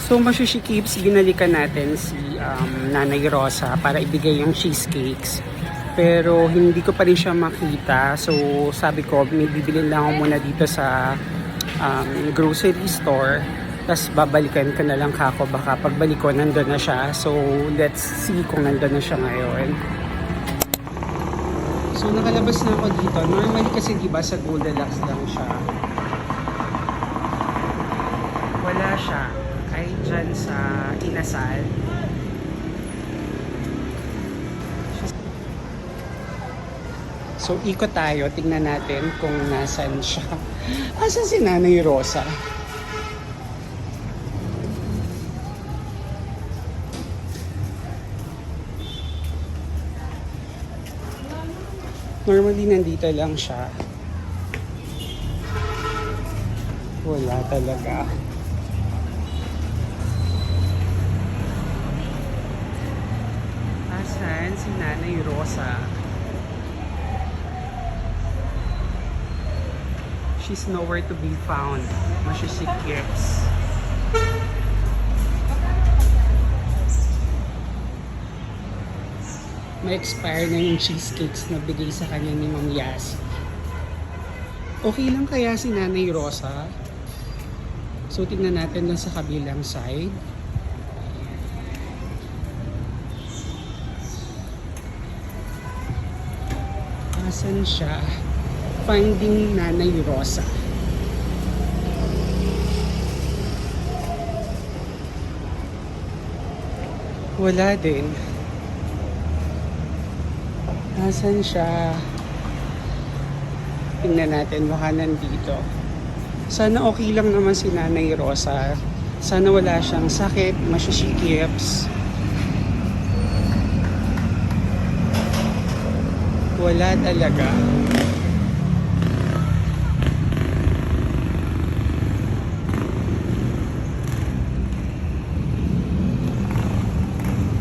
So Mashushikibs, binalikan natin si Nanay Rosa para ibigay yung cheesecakes. Pero hindi ko pa rin siya makita. So sabi ko, may bibili lang ako muna dito sa grocery store. Tapos babalikan ka na lang kako. Baka pagbalik ko, nandun na siya. So let's see kung nandun na siya ngayon. So nakalabas na ako dito. Normally kasi diba sa Goldilocks lang siya. Wala siya. Ay dyan sa Inasal. So ikot tayo, tingnan natin kung nasan siya. Asan si Nanay Rosa? Normally nandito lang siya. Wala talaga. Asan si Nanay Rosa? She's nowhere to be found. Mashushikibs. Ma-expire na yung cheesecakes na bigay sa kanya ni Ma'am Yas. Okay lang kaya si Nanay Rosa? So tingnan natin lang sa kabilang side. Asan siya? Finding Nanay Rosa. Wala din. Asan siya? Tingnan natin, baka nandito. Sana okay lang naman si Nanay Rosa. Sana wala siyang sakit, mashushikibs. Wala talaga.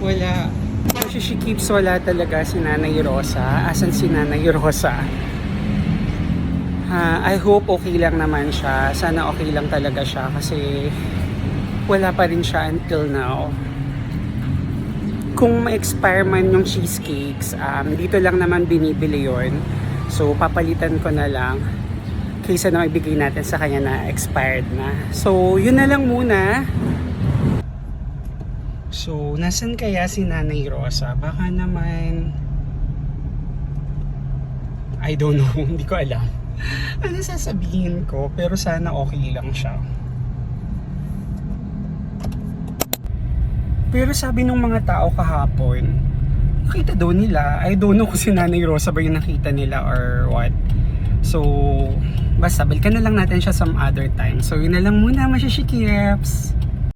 Wala. Mashushikibs, wala talaga si Nanay Rosa. Asan si Nanay Rosa? I hope okay lang naman siya. Sana okay lang talaga siya kasi wala pa rin siya until now. Kung ma-expire man yung cheesecakes, dito lang naman binibili yon. So papalitan ko na lang kaysa na ibigay natin sa kanya na expired na. So yun na lang muna. So nasan kaya si Nanay Rosa? Baka naman I don't know, hindi ko alam. Ano sasabihin ko? Pero sana okay lang siya. Pero sabi ng mga tao kahapon, nakita daw nila. I don't know kung si Nanay Rosa ba yung nakita nila or what. So, basta balikan na lang natin siya some other time. So, yun na lang muna, Mashushikibs.